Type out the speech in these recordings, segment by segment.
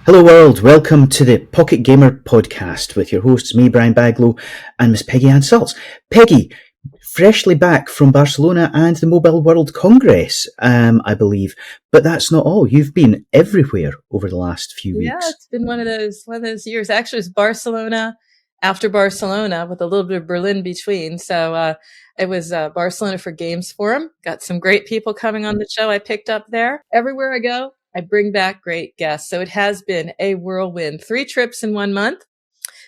Hello world, welcome to the Pocket Gamer podcast with your hosts, me, Brian Baglow, and Miss Peggy and Salz. Peggy, freshly back from Barcelona and the Mobile World Congress, I believe. But that's not all. You've been everywhere over the last few weeks. Yeah, it's been one of those years. Actually, it's Barcelona after Barcelona with a little bit of Berlin between. So it was Barcelona for Games Forum. Got some great people coming on the show I picked up there. Everywhere I go, I bring back great guests. So it has been a whirlwind. 3 trips in 1 month.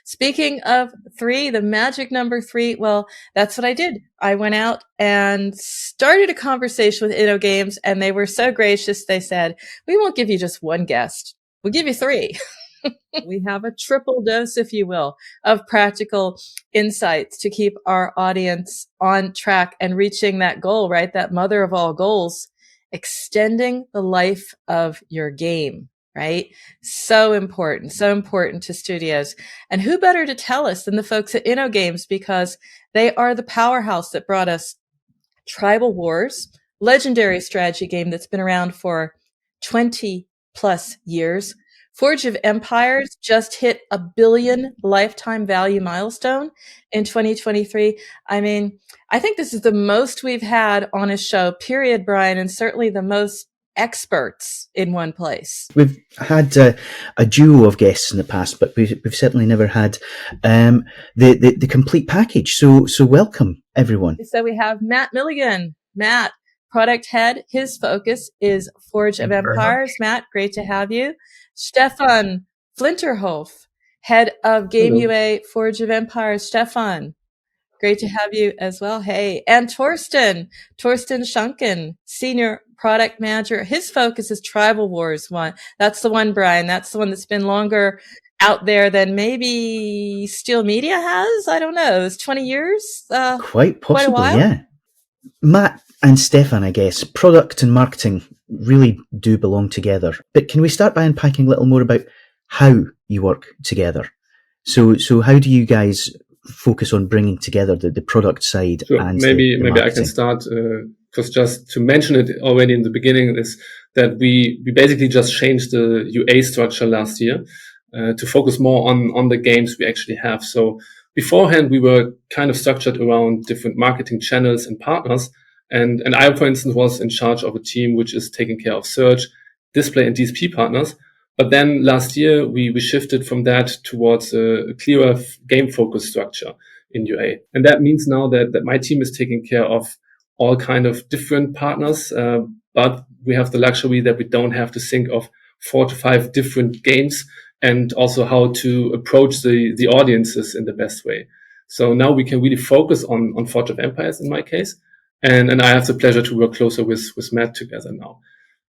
Speaking of 3, the magic number 3, well, that's what I did. I went out and started a conversation with Innogames, and they were so gracious. They said, we won't give you just 1 guest. We'll give you 3. We have a triple dose, if you will, of practical insights to keep our audience on track and reaching that goal, right? That mother of all goals, extending the life of your game, right? So important to studios. And who better to tell us than the folks at Innogames, because they are the powerhouse that brought us Tribal Wars, legendary strategy game that's been around for 20 plus years. Forge of Empires just hit a $1 billion lifetime value milestone in 2023. I mean, I think this is the most we've had on a show, period, Brian, and certainly the most experts in one place. We've had a duo of guests in the past, but we've certainly never had the complete package. So welcome, everyone. So we have Matt Milligan. Matt, product head. His focus is Forge of Empires. Matt, great to have you. Stefan Flinterhoff, head of Game UA, Forge of Empires. Stefan, great to have you as well. Hey, and Thorsten Schankin, senior product manager. His focus is Tribal Wars 1. That's the one, Brian. That's the one that's been longer out there than maybe Steel Media has. I don't know. It's 20 years. Quite possibly, quite a while. Yeah. Matt and Stefan, I guess, product and marketing really do belong together. But can we start by unpacking a little more about how you work together? So how do you guys focus on bringing together the product side? Sure. And maybe the I can start, because just to mention it already in the beginning is that we basically just changed the UA structure last year to focus more on the games we actually have. So beforehand, we were kind of structured around different marketing channels and partners. And I, for instance, was in charge of a team which is taking care of search, display, and DSP partners. But then last year, we shifted from that towards a clearer game-focused structure in UA. And that means now that my team is taking care of all kind of different partners, but we have the luxury that we don't have to think of 4 to 5 different games and also how to approach the audiences in the best way. So now we can really focus on Forge of Empires in my case. And I have the pleasure to work closer with Matt together now.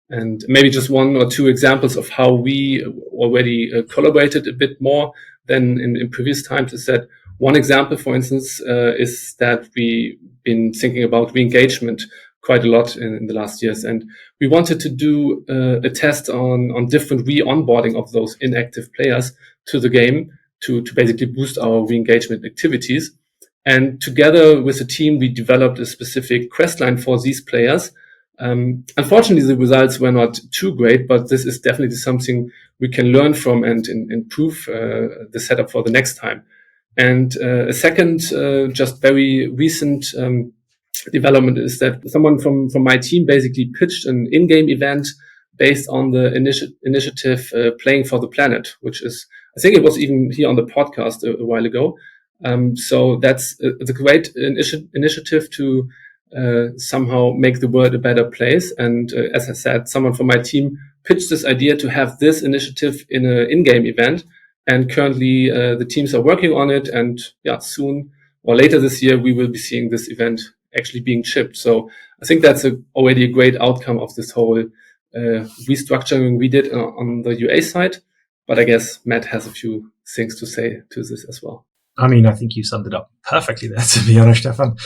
And maybe just 1 or 2 examples of how we already collaborated a bit more than in previous times is that one example, for instance, is that we've been thinking about re-engagement quite a lot in the last years. And we wanted to do a test on different re-onboarding of those inactive players to the game to basically boost our re-engagement activities. And together with the team, we developed a specific quest line for these players. Unfortunately, the results were not too great, but this is definitely something we can learn from and improve the setup for the next time. And a second, just very recent development is that someone from my team basically pitched an in-game event based on the initiative Playing for the Planet, which is, I think it was even here on the podcast a while ago. So that's the great initiative to somehow make the world a better place. And as I said, someone from my team pitched this idea to have this initiative in an in-game event. And currently the teams are working on it. And yeah, soon or later this year, we will be seeing this event actually being shipped. So I think that's already a great outcome of this whole restructuring we did on the UA side. But I guess Matt has a few things to say to this as well. I mean, I think you summed it up perfectly there, to be honest, Stefan.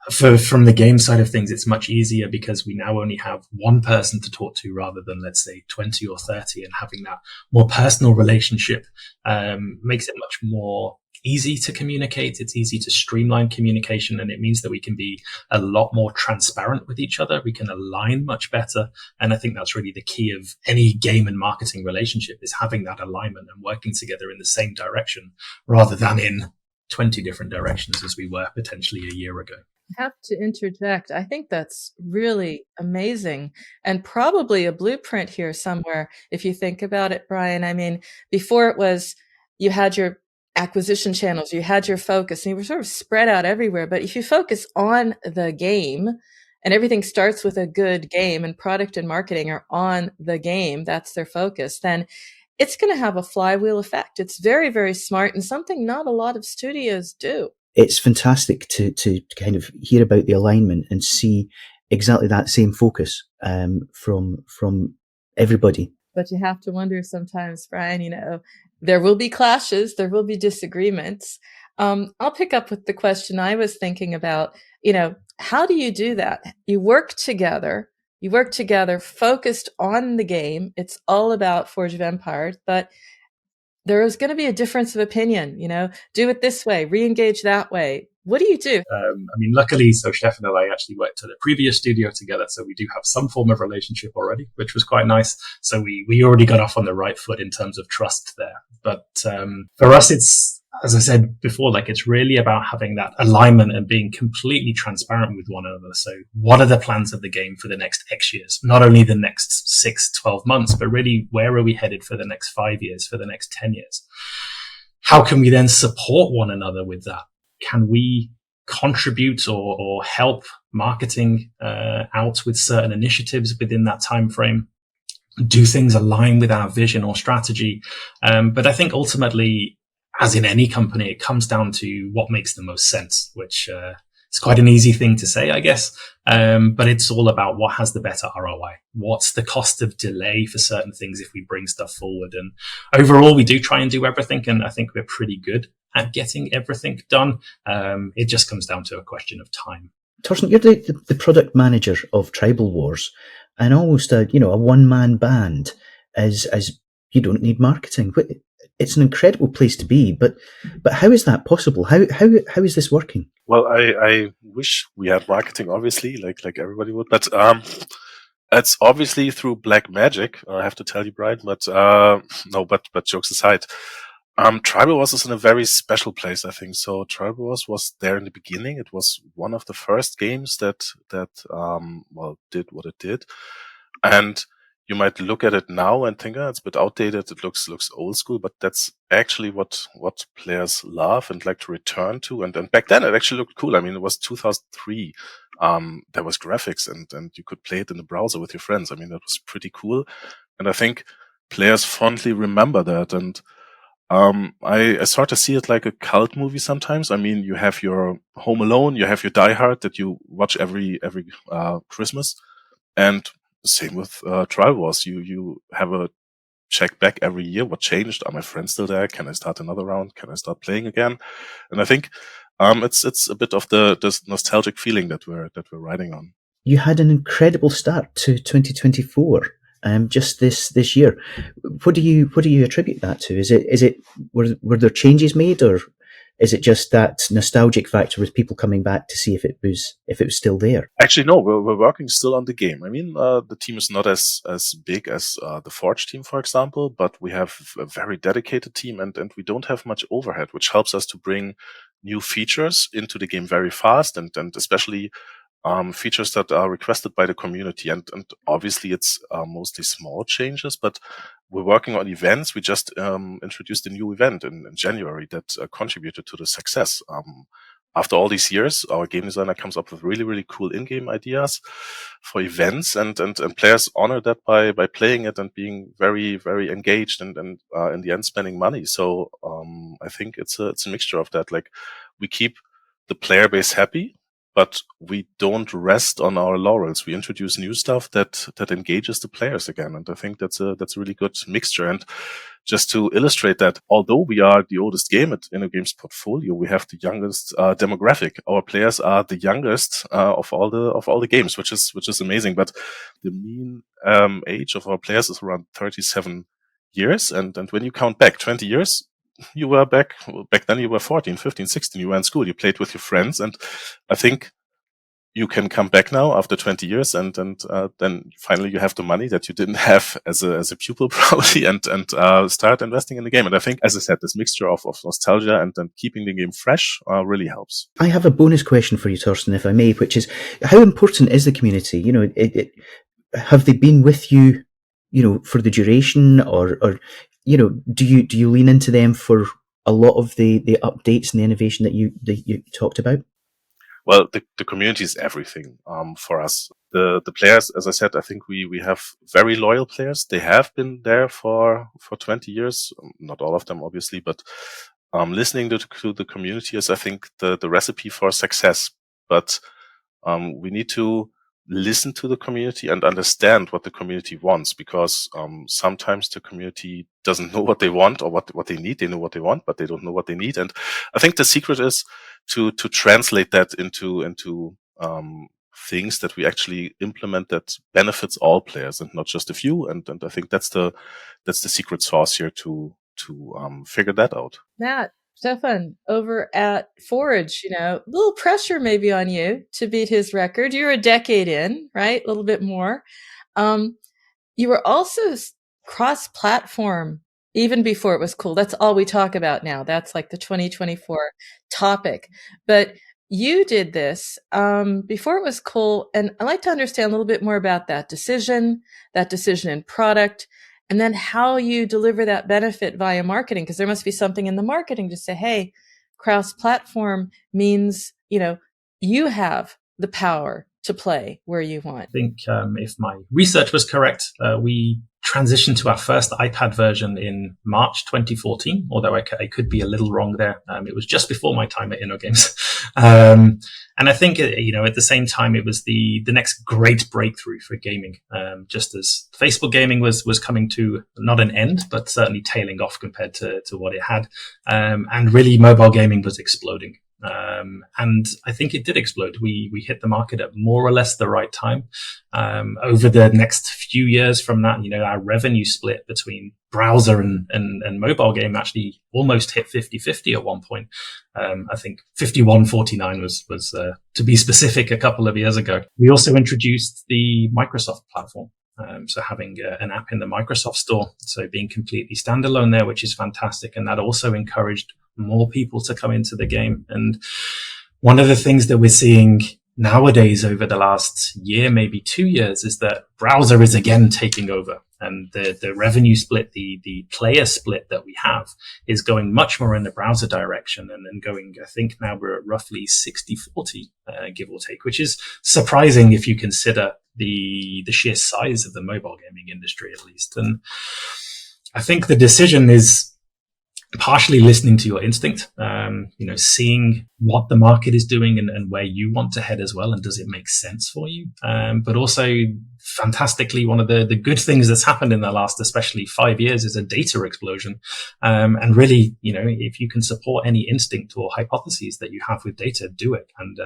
From the game side of things, it's much easier because we now only have one person to talk to rather than, let's say, 20 or 30, and having that more personal relationship makes it much more easy to communicate. It's easy to streamline communication. And it means that we can be a lot more transparent with each other. We can align much better. And I think that's really the key of any game and marketing relationship, is having that alignment and working together in the same direction rather than in 20 different directions as we were potentially a year ago. I have to interject. I think that's really amazing, and probably a blueprint here somewhere. If you think about it, Brian, I mean, before it was, you had your acquisition channels, you had your focus, and you were sort of spread out everywhere. But if you focus on the game, and everything starts with a good game, and product and marketing are on the game, that's their focus, then it's going to have a flywheel effect. It's very, very smart, and something not a lot of studios do. It's fantastic to kind of hear about the alignment and see exactly that same focus from everybody. But you have to wonder sometimes, Brian, there will be clashes, there will be disagreements. I'll pick up with the question I was thinking about, how do you do that? You work together focused on the game. It's all about Forge of Empires, but there is going to be a difference of opinion, do it this way, re-engage that way. What do you do? Luckily, so Stefan and I actually worked at a previous studio together, so we do have some form of relationship already, which was quite nice. So we already got off on the right foot in terms of trust there. But for us, it's, as I said before, it's really about having that alignment and being completely transparent with one another. So what are the plans of the game for the next X years? Not only the next 6, 12 months, but really where are we headed for the next 5 years, for the next 10 years? How can we then support one another with that? Can we contribute or help marketing out with certain initiatives within that time frame? Do things align with our vision or strategy? But I think ultimately, as in any company, it comes down to what makes the most sense, which is quite an easy thing to say, I guess. But it's all about what has the better ROI. What's the cost of delay for certain things if we bring stuff forward? And overall, we do try and do everything. And I think we're pretty good at getting everything done. It just comes down to a question of time. Thorsten, you're the product manager of Tribal Wars, and almost a one-man band as you don't need marketing. It's an incredible place to be, but how is that possible? How is this working? Well, I wish we had marketing, obviously, like everybody would, but it's obviously through black magic. I have to tell you, Brian. But no, but jokes aside, Tribal Wars is in a very special place, I think. So Tribal Wars was there in the beginning. It was one of the first games that did what it did, and you might look at it now and think, it's a bit outdated. It looks old school, but that's actually what players love and like to return to. And back then it actually looked cool. I mean, it was 2003. There was graphics and you could play it in the browser with your friends. I mean, that was pretty cool. And I think players fondly remember that. And I sort of see it like a cult movie sometimes. I mean, you have your Home Alone, you have your Die Hard that you watch every Christmas, and same with Tribal Wars. You have a check back every year. What changed? Are my friends still there? Can I start another round? Can I start playing again? And I think it's a bit of this nostalgic feeling that we're riding on. You had an incredible start to 2024. Just this year. What do you attribute that to? Is it were there changes made, or is it just that nostalgic factor with people coming back to see if it was still there? Actually, no, we're working still on the game. I mean, the team is not as big as the Forge team, for example, but we have a very dedicated team, and we don't have much overhead, which helps us to bring new features into the game very fast, and especially features that are requested by the community. And obviously it's mostly small changes, but we're working on events. We just introduced a new event in January that contributed to the success. After all these years, our game designer comes up with really, really cool in-game ideas for events, and players honor that by playing it and being very, very engaged and in the end spending money. So I think it's a mixture of that. Like, we keep the player base happy, but we don't rest on our laurels. We introduce new stuff that engages the players again. And I think that's a really good mixture. And just to illustrate that, although we are the oldest game at Innogames portfolio, we have the youngest demographic. Our players are the youngest of all the games, which is amazing. But the mean age of our players is around 37 years. And when you count back 20 years, you were back then you were 14, 15, 16, you were in school, you played with your friends. And I think you can come back now after 20 years and then finally you have the money that you didn't have as a pupil probably and start investing in the game. And I think, as I said, this mixture of nostalgia and keeping the game fresh really helps. I have a bonus question for you, Thorsten, if I may, which is, how important is the community? You know, have they been with you, you know, for the duration, or you know, do you lean into them for a lot of the updates and the innovation that you talked about? Well, the community is everything for us. The players, as I said, I think we have very loyal players. They have been there for 20 years. Not all of them, obviously, but listening to the community is, I think, the recipe for success. But we need to listen to the community and understand what the community wants, because sometimes the community doesn't know what they want or what they need. They know what they want, but they don't know what they need. And I think the secret is to translate that into things that we actually implement that benefits all players and not just a few. And I think that's the secret sauce here to figure that out. Matt, Stefan, over at Forge, you know, a little pressure maybe on you to beat his record. You're a decade in, right? A little bit more. You were also cross-platform even before it was cool. That's all we talk about now. That's like the 2024 topic. But you did this before it was cool. And I'd like to understand a little bit more about that decision in product, and then how you deliver that benefit via marketing, because there must be something in the marketing to say, hey, cross-platform means, you know, you have the power to play where you want. I think if my research was correct, we transitioned to our first iPad version in March 2014, although I could be a little wrong there. It was just before my time at Innogames. And I think, you know, at the same time, it was the next great breakthrough for gaming, just as Facebook gaming was coming to not an end, but certainly tailing off compared to what it had. And really mobile gaming was exploding. And I think it did explode. We hit the market at more or less the right time. Over the next few years from that, you know, our revenue split between browser and mobile game actually almost hit 50-50 at one point. I think 51-49 was to be specific, a couple of years ago. We also introduced the Microsoft platform. So having an app in the Microsoft store, so being completely standalone there, which is fantastic. And that also encouraged more people to come into the game. And one of the things that we're seeing nowadays over the last year, maybe 2 years, is that browser is again taking over. And the revenue split, the player split that we have is going much more in the browser direction, and then going, I think now we're at roughly 60-40, give or take, which is surprising if you consider the sheer size of the mobile gaming industry, at least. And I think the decision is partially listening to your instinct, you know, seeing what the market is doing and where you want to head as well. And does it make sense for you? But also, fantastically, one of the good things that's happened in the last, especially 5 years, is a data explosion. And really, you know, if you can support any instinct or hypotheses that you have with data, do it. And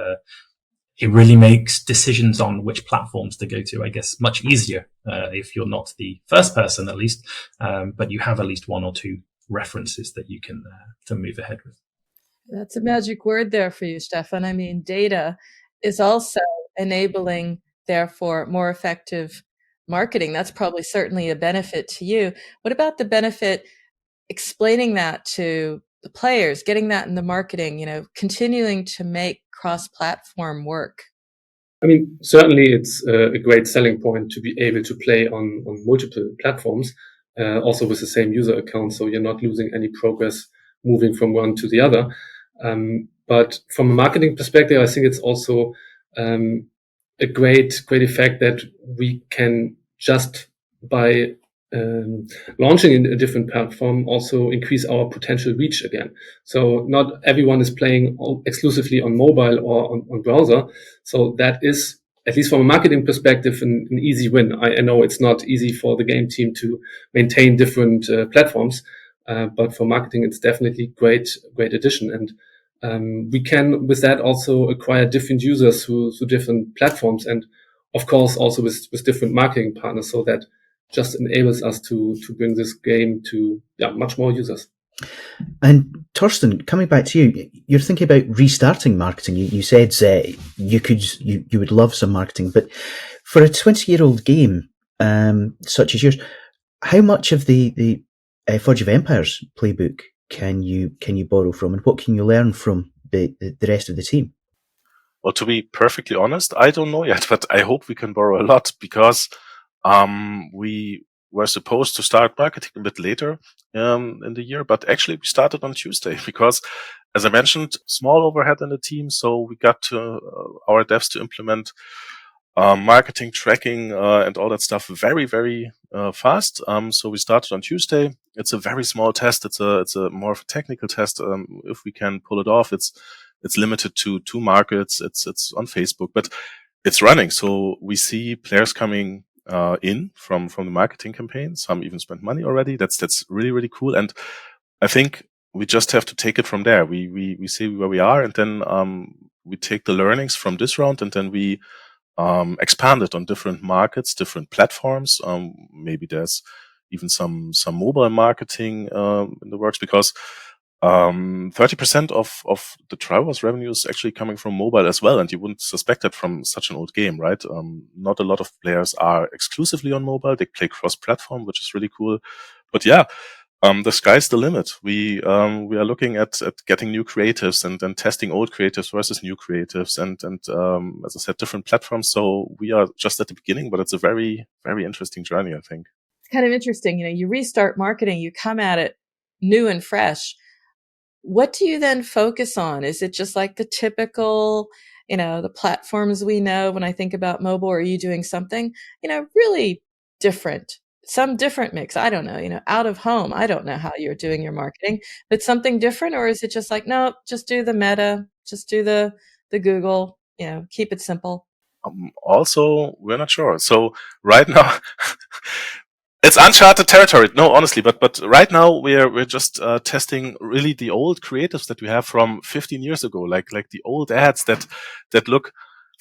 it really makes decisions on which platforms to go to, I guess, much easier if you're not the first person, at least, but you have at least one or two references that you can to move ahead with. That's a magic word there for you, Stefan. I mean, data is also enabling, therefore, more effective marketing. That's probably certainly a benefit to you. What about the benefit explaining that to the players, getting that in the marketing, you know, continuing to make cross-platform work? I mean, certainly it's a great selling point to be able to play on multiple platforms. Also with the same user account, so you're not losing any progress moving from one to the other. But from a marketing perspective, I think it's also a great effect that we can, just by launching in a different platform, also increase our potential reach again. So not everyone is playing exclusively on mobile or on browser. So that is, at least from a marketing perspective, an easy win. I know it's not easy for the game team to maintain different platforms, but for marketing, it's definitely great addition. And we can, with that, also acquire different users through different platforms, and of course also with different marketing partners. So that just enables us to bring this game to much more users. And Thorsten, coming back to you, you're thinking about restarting marketing. You said you would love some marketing, but for a 20-year-old game such as yours, how much of the Forge of Empires playbook can you borrow from, and what can you learn from the rest of the team? Well, to be perfectly honest, I don't know yet, but I hope we can borrow a lot, because we were supposed to start marketing a bit later in the year, but actually we started on Tuesday because, as I mentioned, small overhead in the team, so we got our devs to implement marketing, tracking, and all that stuff very, very fast. So we started on Tuesday. It's a very small test. It's a more of a technical test. If we can pull it off, it's limited to 2 markets. It's on Facebook, but it's running. So we see players coming in from the marketing campaign. Some even spent money already. That's really, really cool. And I think we just have to take it from there. We see where we are, and then we take the learnings from this round, and then we expand it on different markets, different platforms. Maybe there's even some mobile marketing in the works, because 30% of the Triwars revenue is actually coming from mobile as well, and you wouldn't suspect that from such an old game, right? Not a lot of players are exclusively on mobile. They play cross-platform, which is really cool. But yeah, the sky's the limit. We are looking at getting new creatives and testing old creatives versus new creatives, and as I said, different platforms. So we are just at the beginning, but it's a very, very interesting journey, I think. It's kind of interesting. You restart marketing, you come at it new and fresh. What do you then focus on? Is it just like the typical, the platforms we know when I think about mobile? Or are you doing something, really different? Some different mix. I don't know, out of home. I don't know how you're doing your marketing, but something different? Or is it just like, no, just do the Meta, just do the Google, keep it simple? Also, we're not sure. So right now, it's uncharted territory. No, honestly, but right now we're just testing really the old creatives that we have from 15 years ago, like the old ads that look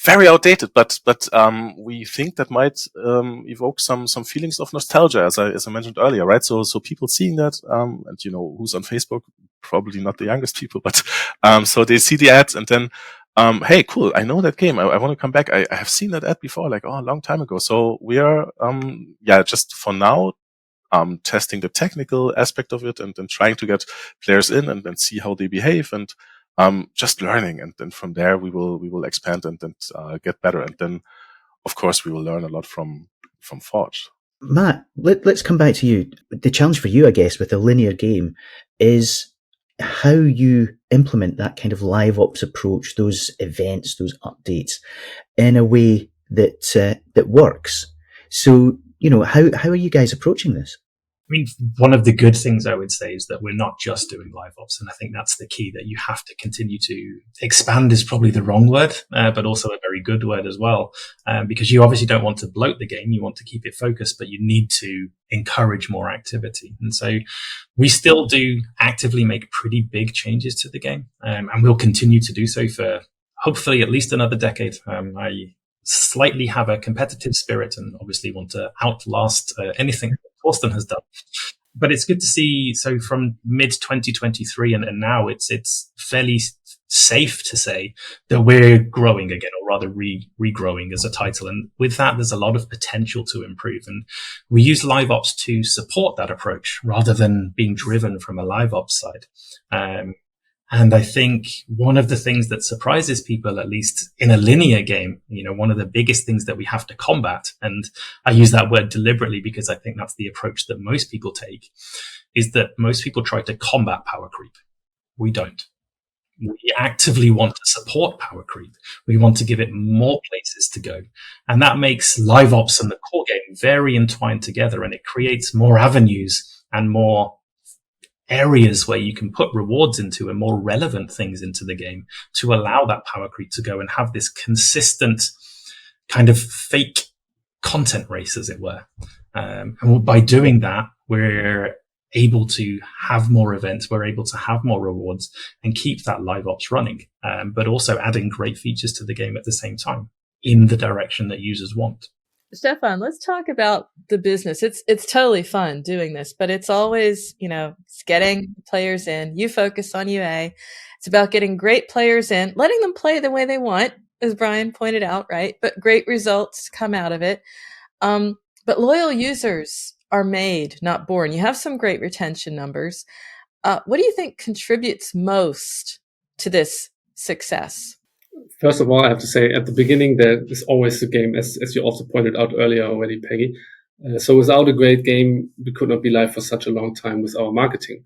very outdated, but we think that might evoke some feelings of nostalgia, as I mentioned earlier, right? So people seeing that, and who's on Facebook, probably not the youngest people, but so they see the ads and then, hey, cool, I know that game. I want to come back. I have seen that ad before, like, a long time ago. So we are, just for now, testing the technical aspect of it and then trying to get players in and see how they behave, and just learning. And then from there, we will expand and get better. And then, of course, we will learn a lot from Forge. Matt, let's come back to you. The challenge for you, I guess, with a linear game is how you implement that kind of live ops approach, those events, those updates, in a way that works. So, how are you guys approaching this? I mean, one of the good things I would say is that we're not just doing live ops. And I think that's the key, that you have to continue to expand is probably the wrong word, but also a very good word as well. Because you obviously don't want to bloat the game. You want to keep it focused, but you need to encourage more activity. And so we still do actively make pretty big changes to the game. And we'll continue to do so for hopefully at least another decade. I slightly have a competitive spirit and obviously want to outlast anything Thorsten has done. But it's good to see, so from mid 2023 and now it's fairly safe to say that we're growing again, or rather regrowing as a title. And with that, there's a lot of potential to improve. And we use live ops to support that approach rather than being driven from a live ops side. And I think one of the things that surprises people, at least in a linear game, one of the biggest things that we have to combat, and I use that word deliberately because I think that's the approach that most people take, is that most people try to combat power creep. We don't. We actively want to support power creep. We want to give it more places to go. And that makes live ops and the core game very entwined together, and it creates more avenues and more areas where you can put rewards into and more relevant things into the game to allow that power creep to go and have this consistent kind of fake content race, as it were. And by doing that, we're able to have more events, we're able to have more rewards and keep that live ops running, but also adding great features to the game at the same time in the direction that users want. Stefan, let's talk about the business. It's totally fun doing this, but it's always, it's getting players in. You focus on UA. It's about getting great players in, letting them play the way they want, as Brian pointed out, right? But great results come out of it. But loyal users are made, not born. You have some great retention numbers. What do you think contributes most to this success? First of all, I have to say at the beginning, there is always the game, as you also pointed out earlier already, Peggy. So without a great game, we could not be live for such a long time with our marketing.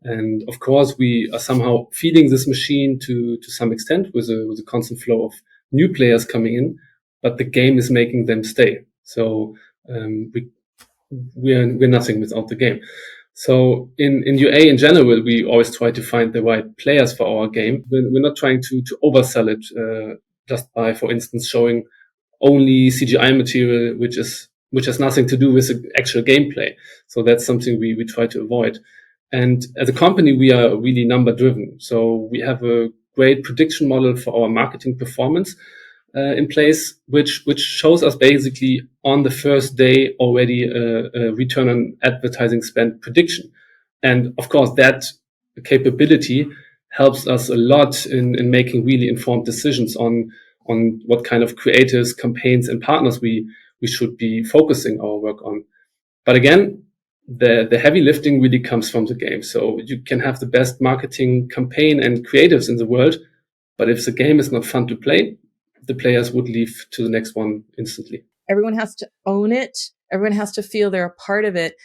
And of course, we are somehow feeding this machine to some extent with a constant flow of new players coming in, but the game is making them stay. So we're nothing without the game. So in UA in general, we always try to find the right players for our game. We're not trying to oversell it just by, for instance, showing only CGI material, which has nothing to do with the actual gameplay. So that's something we try to avoid. And as a company, we are really number driven. So we have a great prediction model for our marketing performance in place, which shows us basically on the first day already a return on advertising spend prediction. And of course, that capability helps us a lot in making really informed decisions on what kind of creatives, campaigns, and partners we should be focusing our work on. But again, the heavy lifting really comes from the game. So you can have the best marketing campaign and creatives in the world, but if the game is not fun to play, the players would leave to the next one instantly. Everyone has to own it. Everyone has to feel they're a part of it.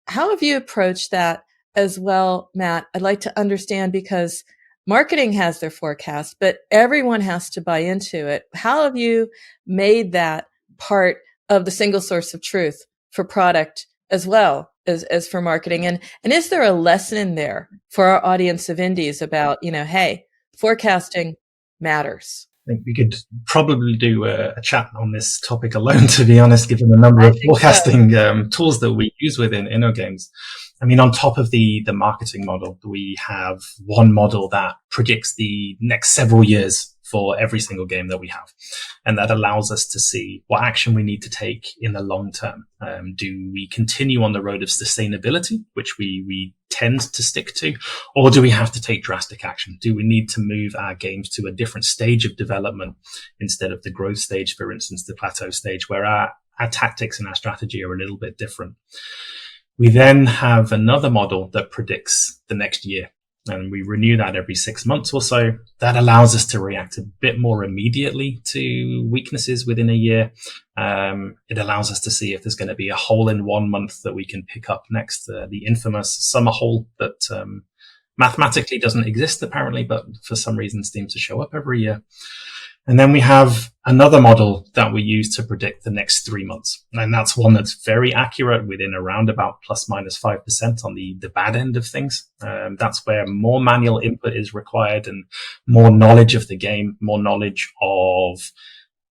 How have you approached that as well, Matt? I'd like to understand, because marketing has their forecast, but everyone has to buy into it. How have you made that part of the single source of truth for product as well as for marketing? And is there a lesson in there for our audience of indies about, hey, forecasting matters? I think we could probably do a chat on this topic alone, to be honest, given the number of forecasting tools that we use within Innogames. I mean, on top of the marketing model, we have one model that predicts the next several years for every single game that we have. And that allows us to see what action we need to take in the long term. Do we continue on the road of sustainability, which we tend to stick to, or do we have to take drastic action? Do we need to move our games to a different stage of development instead of the growth stage, for instance, the plateau stage, where our tactics and our strategy are a little bit different? We then have another model that predicts the next year, and we renew that every 6 months or so. That allows us to react a bit more immediately to weaknesses within a year. It allows us to see if there's going to be a hole in 1 month that we can pick up next, the infamous summer hole that mathematically doesn't exist apparently, but for some reason seems to show up every year. And then we have another model that we use to predict the next 3 months. And that's one that's very accurate, within around about plus minus 5% on the bad end of things. That's where more manual input is required and more knowledge of the game, more knowledge of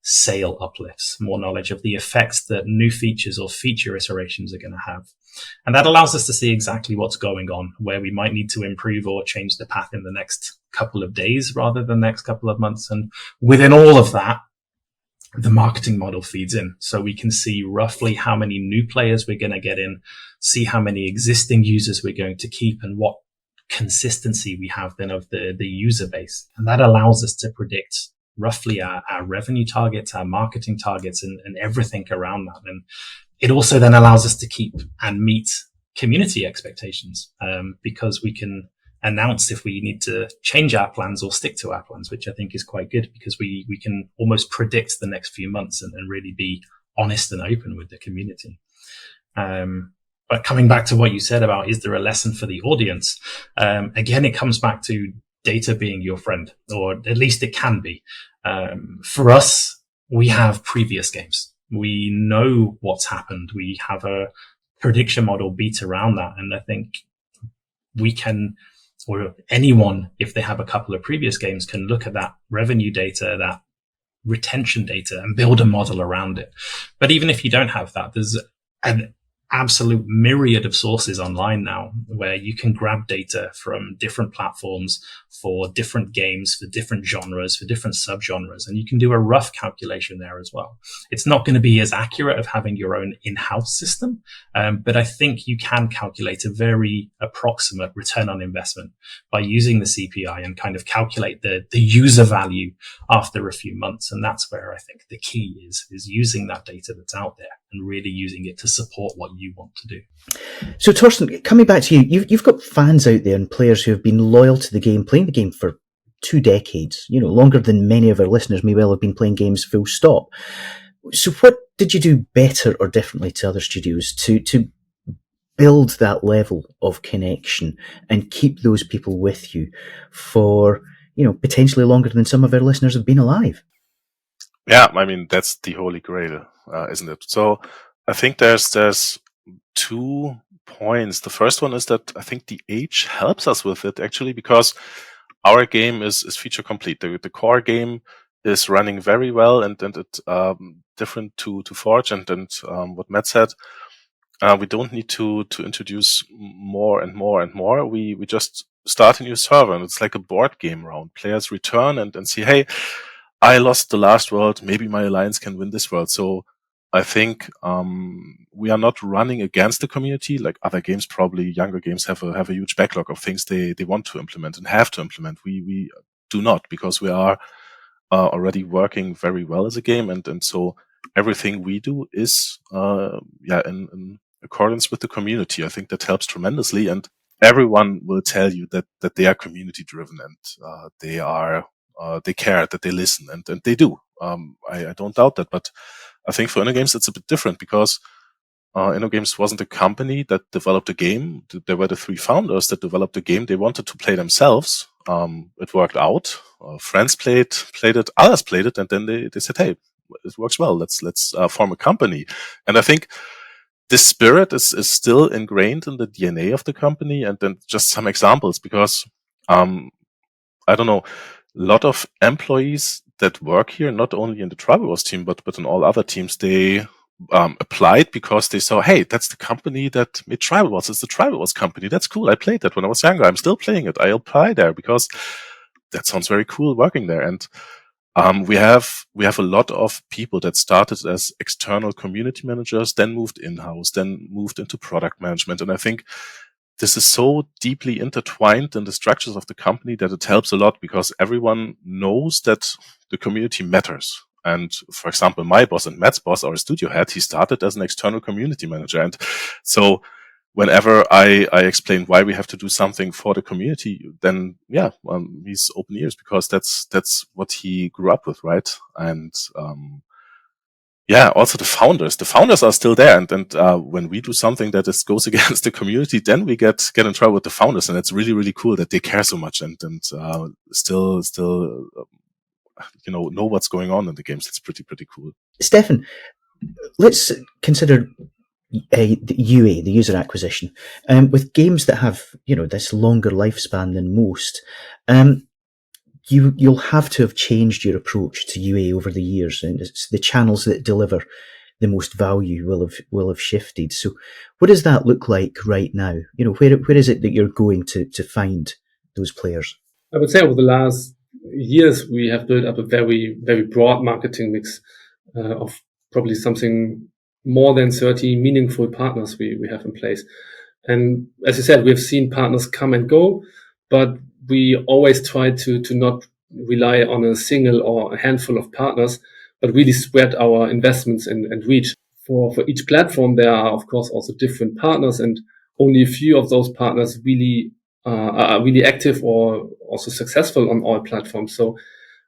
sale uplifts, more knowledge of the effects that new features or feature iterations are going to have. And that allows us to see exactly what's going on, where we might need to improve or change the path in the next couple of days rather than the next couple of months. And within all of that, the marketing model feeds in. So we can see roughly how many new players we're going to get in, see how many existing users we're going to keep, and what consistency we have then of the user base. And that allows us to predict roughly our revenue targets, our marketing targets, and everything around that. And it also then allows us to keep and meet community expectations, because we can announce if we need to change our plans or stick to our plans, which I think is quite good, because we can almost predict the next few months and really be honest and open with the community. But coming back to what you said about, is there a lesson for the audience? Again, it comes back to data being your friend, or at least it can be. For us, we have previous games. We know what's happened. We have a prediction model beat around that. And I think we can, or anyone, if they have a couple of previous games, can look at that revenue data, that retention data, and build a model around it. But even if you don't have that, there's absolute myriad of sources online now where you can grab data from different platforms for different games, for different genres, for different subgenres, and you can do a rough calculation there as well. It's not going to be as accurate of having your own in-house system, but I think you can calculate a very approximate return on investment by using the CPI and kind of calculate the user value after a few months. And that's where I think the key is using that data that's out there and really using it to support what you want to do. So, Thorsten, coming back to you, you've got fans out there and players who have been loyal to the game, playing the game for 2 decades, longer than many of our listeners may well have been playing games full stop. So what did you do better or differently to other studios to build that level of connection and keep those people with you for, potentially longer than some of our listeners have been alive? Yeah, I mean, that's the holy grail, isn't it? So I think there's 2 points. The first one is that I think the age helps us with it, actually, because our game is feature complete. The core game is running very well, and it different to Forge and what Matt said. We don't need to introduce more and more and more. We just start a new server, and it's like a board game round. Players return and see, hey, I lost the last world. Maybe my alliance can win this world. So I think we are not running against the community like other games. Probably younger games have a huge backlog of things they want to implement and have to implement. We do not, because we are already working very well as a game, and so everything we do is in accordance with the community. I think that helps tremendously, and everyone will tell you that they are community driven and they care, that they listen, and they do. I don't doubt that, but I think for Innogames it's a bit different because Innogames wasn't a company that developed a game. There were the 3 founders that developed a game. They wanted to play themselves. It worked out. Friends played it, others played it, and then they said, hey, it works well. Let's form a company. And I think this spirit is still ingrained in the DNA of the company. And then just some examples, because I don't know, a lot of employees that work here, not only in the Tribal Wars team, but in all other teams, they applied because they saw, hey, that's the company that made Tribal Wars. It's the Tribal Wars company. That's cool. I played that when I was younger. I'm still playing it. I apply there because that sounds very cool working there. And we have a lot of people that started as external community managers, then moved in-house, then moved into product management. And I think this is so deeply intertwined in the structures of the company that it helps a lot, because everyone knows that the community matters. And for example, my boss and Matt's boss, our studio head, he started as an external community manager. And so whenever I explain why we have to do something for the community, then he's open ears, because that's what he grew up with, right? And also the founders are still there. And when we do something that goes against the community, then we get in trouble with the founders. And it's really, really cool that they care so much and still know what's going on in the games. It's pretty cool. Stefan, let's consider the UA, the user acquisition, with games that have this longer lifespan than most. You'll have to have changed your approach to UA over the years, and it's the channels that deliver the most value will have shifted. So, what does that look like right now? Where is it that you're going to find those players? I would say over the last years we have built up a very, very broad marketing mix of probably something more than 30 meaningful partners we have in place. And as you said, we've seen partners come and go, but we always try to not rely on a single or a handful of partners, but really spread our investments and reach. For each platform, there are, of course, also different partners, and only a few of those partners really are really active or also successful on all platforms. So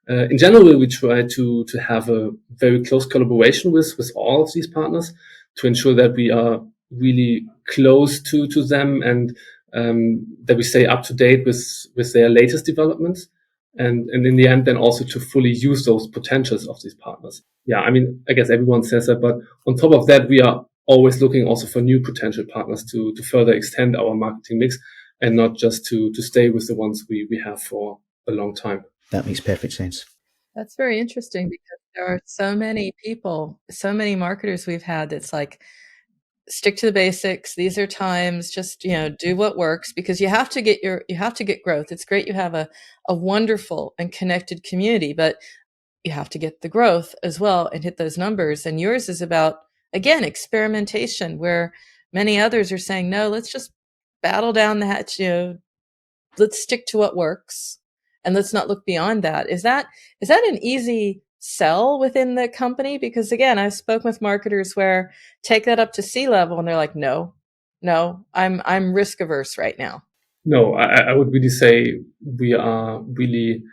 in general, we try to have a very close collaboration with all of these partners to ensure that we are really close to them and that we stay up to date with their latest developments. And in the end, then also to fully use those potentials of these partners. Yeah, I mean, I guess everyone says that, but on top of that, we are always looking also for new potential partners to further extend our marketing mix and not just to stay with the ones we have for a long time. That makes perfect sense. That's very interesting, because there are so many people, so many marketers we've had that's like, stick to the basics. These are times, just, do what works, because you have to get growth. It's great you have a wonderful and connected community, but you have to get the growth as well and hit those numbers. And yours is about, again, experimentation, where many others are saying, no, let's just battle down the hatch, let's stick to what works and let's not look beyond that. Is that an easy sell within the company? Because again, I've spoken with marketers where take that up to C-level and they're like, no, I'm risk averse right now. No, I would really say we are really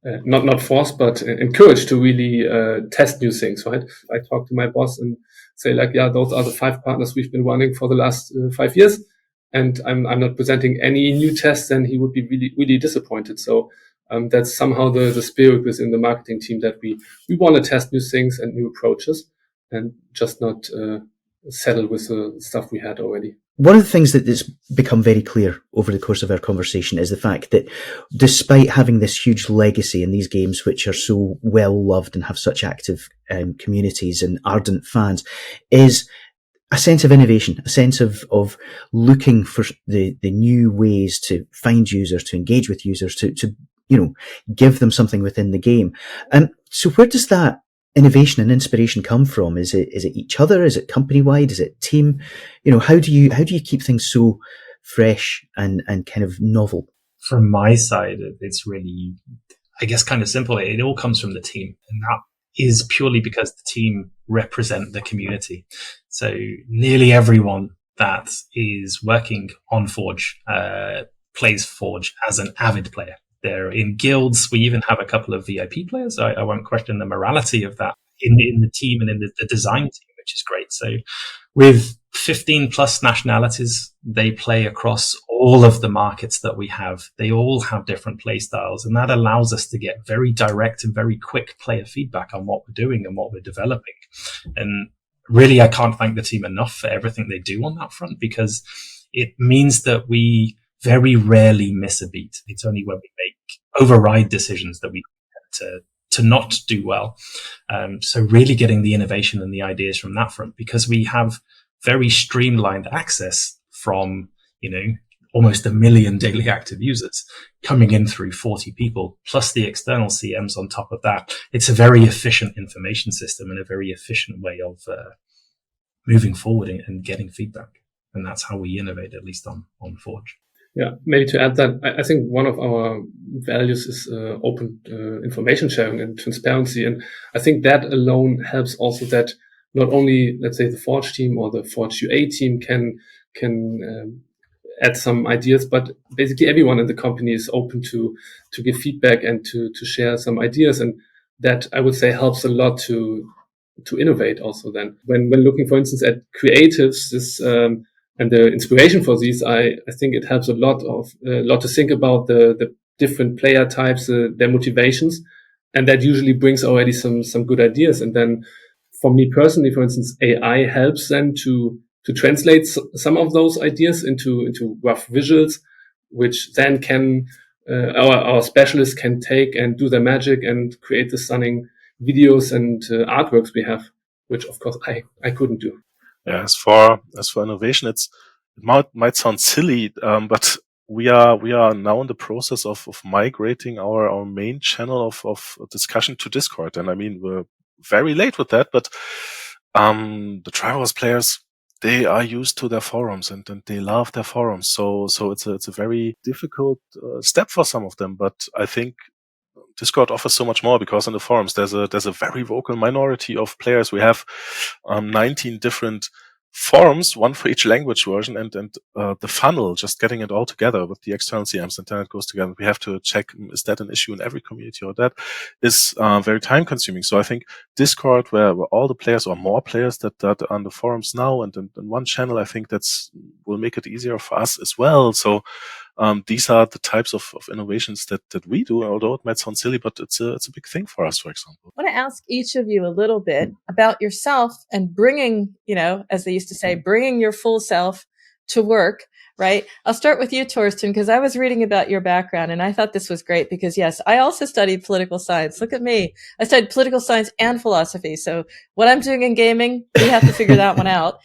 not forced, but encouraged to really test new things, right? I talk to my boss and say like, yeah, those are the 5 partners we've been running for the last 5 years. And I'm not presenting any new tests, and he would be really, really disappointed. So that's somehow the spirit within the marketing team, that we want to test new things and new approaches, and just not settle with the stuff we had already. One of the things that has become very clear over the course of our conversation is the fact that despite having this huge legacy in these games, which are so well loved and have such active communities and ardent fans, is a sense of innovation, a sense of looking for the new ways to find users, to engage with users, to give them something within the game. So where does that innovation and inspiration come from? Is it each other? Is it company wide? Is it team? How do you keep things so fresh and kind of novel? From my side, it's really, I guess, kind of simple. It all comes from the team, and that is purely because the team represent the community. So nearly everyone that is working on Forge plays Forge as an avid player. They're in guilds. We even have a couple of VIP players. I won't question the morality of that in the team and in the design team, which is great. So with 15 plus nationalities, they play across all of the markets that we have. They all have different play styles, and that allows us to get very direct and very quick player feedback on what we're doing and what we're developing. And really, I can't thank the team enough for everything they do on that front, because it means that we very rarely miss a beat. It's only when we make override decisions that we to not do well. So really getting the innovation and the ideas from that front, because we have very streamlined access from, almost 1 million daily active users coming in through 40 people, plus the external CMs on top of that. It's a very efficient information system and a very efficient way of moving forward and getting feedback. And that's how we innovate, at least on Forge. Yeah, maybe to add that, I think one of our values is open information sharing and transparency. And I think that alone helps also, that not only, let's say, the Forge team or the Forge UA team can add some ideas, but basically everyone in the company is open to give feedback and to share some ideas. And that, I would say, helps a lot to innovate also then. When looking, for instance, at creatives, this and the inspiration for these, I think it helps a lot to think about the different player types, their motivations, and that usually brings already some good ideas. And then for me personally, for instance, AI helps then to translate some of those ideas into rough visuals, which then can our specialists can take and do their magic and create the stunning videos and artworks we have, which of course I couldn't do. Yeah, as for innovation, it might sound silly, but we are now in the process of migrating our main channel of discussion to Discord. And I mean, we're very late with that, but the Triwars players, they are used to their forums and they love their forums. So it's a very difficult step for some of them, but I think Discord offers so much more, because in the forums there's a very vocal minority of players. We have 19 different forums, one for each language version, and the funnel, just getting it all together with the external CMs, and then it goes together. We have to check, is that an issue in every community, or that is very time consuming. So I think Discord, where all the players, or more players that are on the forums now, and in one channel, I think will make it easier for us as well. So these are the types of innovations that we do, although it might sound silly, but it's a big thing for us, for example. I want to ask each of you a little bit about yourself and bringing, as they used to say, bringing your full self, to work, right? I'll start with you, Thorsten, because I was reading about your background and I thought this was great because, yes, I also studied political science. Look at me. I studied political science and philosophy. So what I'm doing in gaming, we have to figure that one out.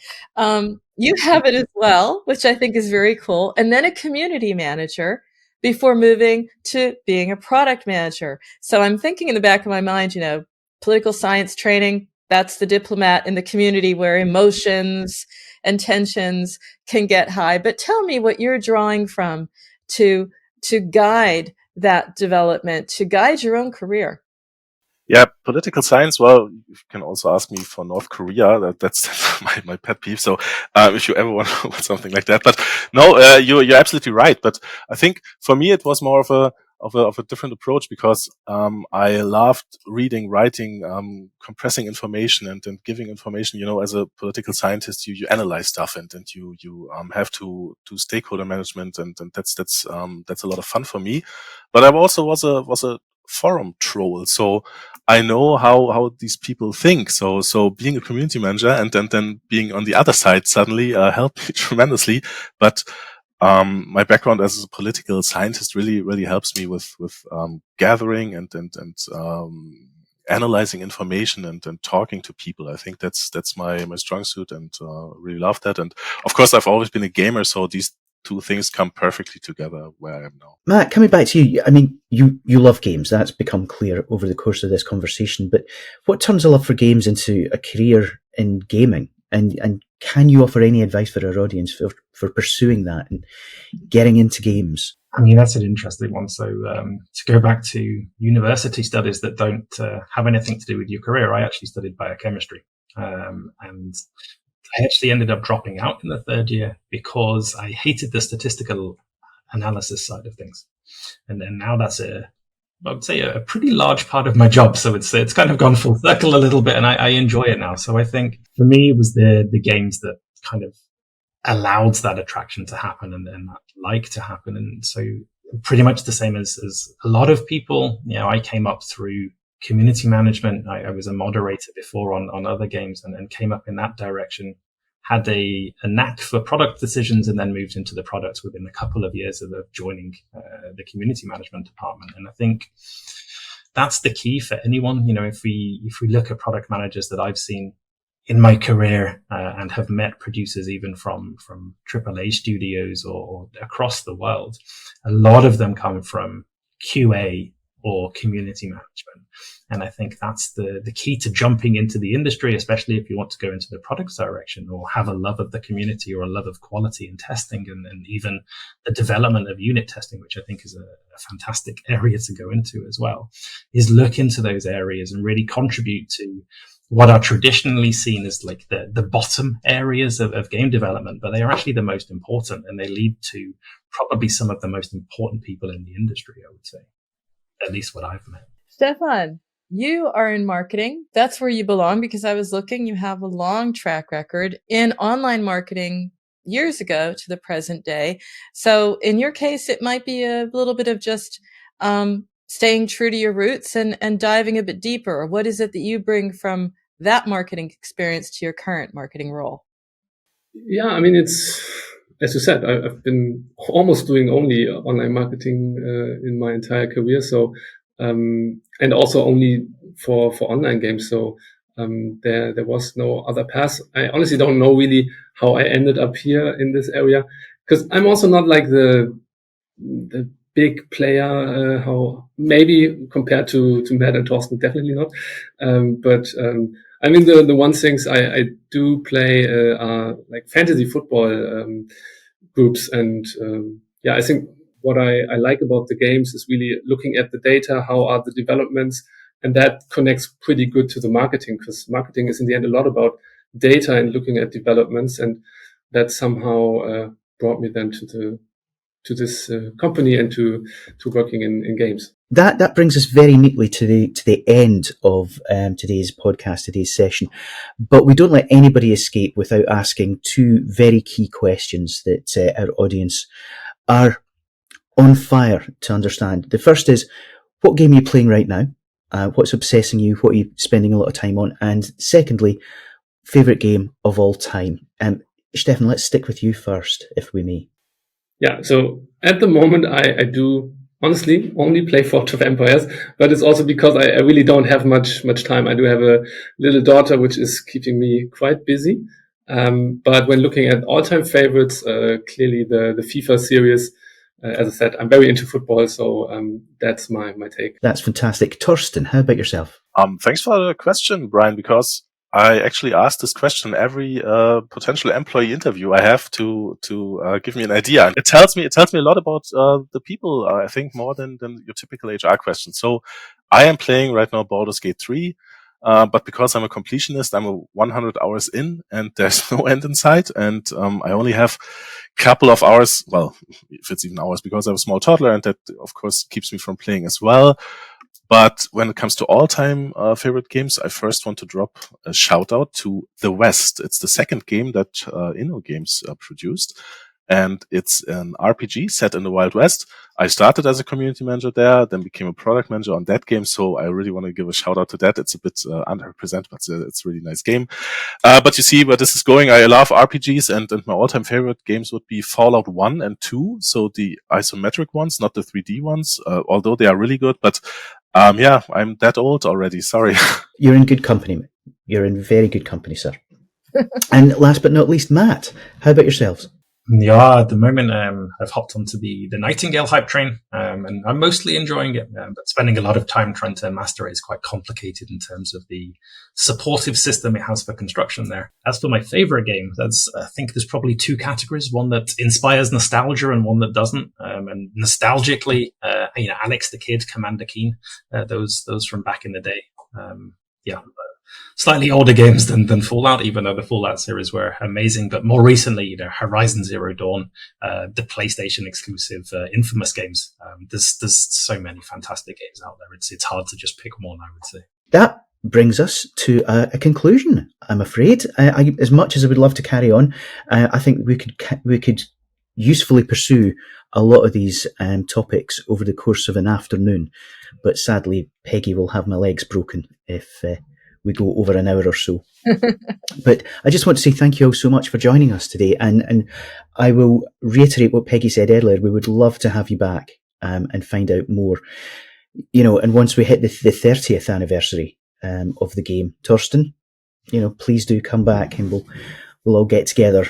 You have it as well, which I think is very cool. And then a community manager before moving to being a product manager. So I'm thinking in the back of my mind, political science training, that's the diplomat in the community where emotions and tensions can get high. But tell me what you're drawing from to guide that development, to guide your own career. Yeah, political science. Well, you can also ask me for North Korea. That's my pet peeve. So, if you ever want something like that, but no, you're absolutely right. But I think for me it was more of a different approach because I loved reading, writing, compressing information and giving information. As a political scientist, you analyze stuff and you have to do stakeholder management and that's a lot of fun for me. But I also was a forum troll, so I know how these people think. So being a community manager and then being on the other side suddenly helped me tremendously. But my background as a political scientist really helps me with gathering and analyzing information and talking to people. I think that's my strong suit and really love that. And of course, I've always been a gamer, so these two things come perfectly together where I am now. Matt, coming back to you, I mean, you love games. That's become clear over the course of this conversation. But what turns a love for games into a career in gaming? And can you offer any advice for our audience for pursuing that and getting into games? I mean, that's an interesting one. So to go back to university studies that don't have anything to do with your career, I actually studied biochemistry. And I actually ended up dropping out in the third year because I hated the statistical analysis side of things. And then now that's I would say a pretty large part of my job. So it's kind of gone full circle a little bit and I enjoy it now. So I think for me, it was the games that kind of allowed that attraction to happen and that like to happen. And so pretty much the same as a lot of people, I came up through community management. I was a moderator before on other games and came up in that direction, had a knack for product decisions and then moved into the products within a couple of years of joining the community management department. And I think that's the key for anyone. If we look at product managers that I've seen in my career and have met producers even from AAA studios or across the world, a lot of them come from QA or community management. And I think that's the key to jumping into the industry, especially if you want to go into the product direction or have a love of the community or a love of quality and testing and even the development of unit testing, which I think is a fantastic area to go into as well, is look into those areas and really contribute to what are traditionally seen as like the bottom areas of game development, but they are actually the most important and they lead to probably some of the most important people in the industry, I would say. At least what I've met. Stefan, you are in marketing. That's where you belong because I was looking, you have a long track record in online marketing years ago to the present day. So in your case, it might be a little bit of just staying true to your roots and diving a bit deeper. What is it that you bring from that marketing experience to your current marketing role? Yeah, I mean, it's, as you said, I've been almost doing only online marketing in my entire career. So, and also only for online games. So, there was no other path. I honestly don't know really how I ended up here in this area because I'm also not like the big player, how maybe compared to Matt and Thorsten, definitely not. But I mean, the one things I do play are like fantasy football groups. And yeah, I think what I like about the games is really looking at the data, how are the developments, and that connects pretty good to the marketing because marketing is in the end a lot about data and looking at developments. And that somehow brought me then to this company and to working in games. That brings us very neatly to the end of today's podcast, today's session. But we don't let anybody escape without asking two very key questions that our audience are on fire to understand. The first is, what game are you playing right now? What's obsessing you? What are you spending a lot of time on? And secondly, favourite game of all time? Stefan, let's stick with you first, if we may. Yeah, so at the moment, I do honestly only play Forge of Empires, but it's also because I really don't have much time. I do have a little daughter, which is keeping me quite busy. But when looking at all-time favorites, clearly the FIFA series, as I said, I'm very into football, so that's my take. That's fantastic. Thorsten, how about yourself? Thanks for the question, Brian, because I actually asked this question every potential employee interview I have to give me an idea. And it tells me a lot about the people, I think, more than your typical HR question. So I am playing right now Baldur's Gate 3. But because I'm a completionist, I'm 100 hours in and there's no end in sight. And I only have a couple of hours, well, if it's even hours, because I have a small toddler, and that, of course, keeps me from playing as well. But when it comes to all-time favorite games, I first want to drop a shout-out to The West. It's the second game that Innogames produced. And it's an RPG set in the Wild West. I started as a community manager there, then became a product manager on that game. So I really want to give a shout out to that. It's a bit underrepresented, but it's a really nice game. But you see where this is going. I love RPGs, and my all-time favorite games would be Fallout 1 and 2. So the isometric ones, not the 3D ones, although they are really good. But yeah, I'm that old already. Sorry. You're in good company. You're in very good company, sir. And last but not least, Matt, how about yourselves? Yeah, at the moment, I've hopped onto the Nightingale hype train, and I'm mostly enjoying it, but spending a lot of time trying to master it is quite complicated in terms of the supportive system it has for construction there. As for my favorite game, I think there's probably two categories, one that inspires nostalgia and one that doesn't. And nostalgically, Alex the Kid, Commander Keen, those from back in the day. Slightly older games than Fallout, even though the Fallout series were amazing. But more recently, Horizon Zero Dawn, the PlayStation exclusive Infamous games. There's so many fantastic games out there. It's hard to just pick one, I would say. That brings us to a conclusion, I'm afraid. As much as I would love to carry on, I think we could usefully pursue a lot of these topics over the course of an afternoon. But sadly, Peggy will have my legs broken if we go over an hour or so. But I just want to say thank you all so much for joining us today. And I will reiterate what Peggy said earlier. We would love to have you back and find out more. And once we hit the 30th anniversary of the game, Thorsten, please do come back and we'll all get together.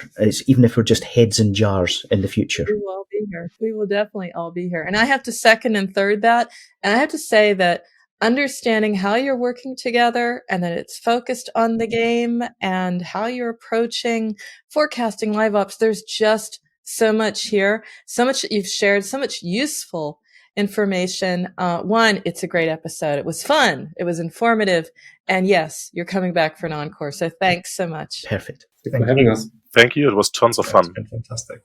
Even if we're just heads in jars in the future. We will all be here. We will definitely all be here. And I have to second and third that. And I have to say that understanding how you're working together and that it's focused on the game and how you're approaching forecasting live ops, there's just so much here, so much that you've shared, so much useful information. One, it's a great episode. It was fun. It was informative. And yes, you're coming back for an encore. So thanks so much. Perfect. Thanks for having us. Thank you. It was tons of fun. It's been fantastic.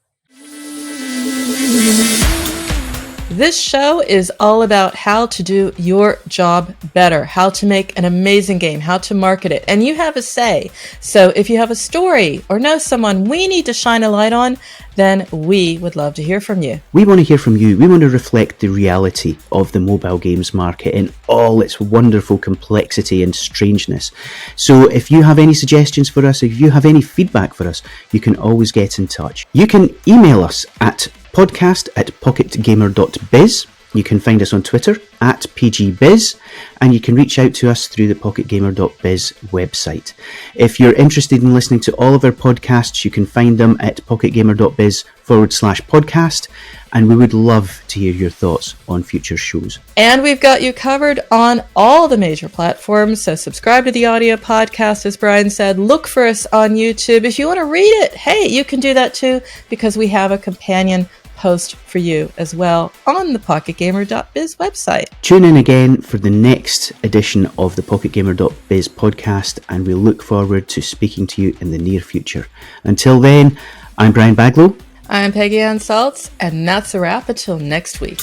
This show is all about how to do your job better, how to make an amazing game, how to market it, and you have a say. So if you have a story or know someone we need to shine a light on, then we would love to hear from you. We want to hear from you. We want to reflect the reality of the mobile games market in all its wonderful complexity and strangeness. So if you have any suggestions for us, if you have any feedback for us, you can always get in touch. You can email us at podcast@pocketgamer.biz. You can find us on Twitter @PGBiz, and you can reach out to us through the pocketgamer.biz website. If you're interested in listening to all of our podcasts, you can find them at pocketgamer.biz/podcast, and we would love to hear your thoughts on future shows. And we've got you covered on all the major platforms, so subscribe to the audio podcast, as Brian said. Look for us on YouTube. If you want to read it, hey, you can do that too, because we have a companion post for you as well on the pocketgamer.biz website. Tune in again for the next edition of the pocketgamer.biz podcast, and we look forward to speaking to you in the near future. Until then, I'm Brian Baglow. I'm Peggy Salz, and that's a wrap until next week.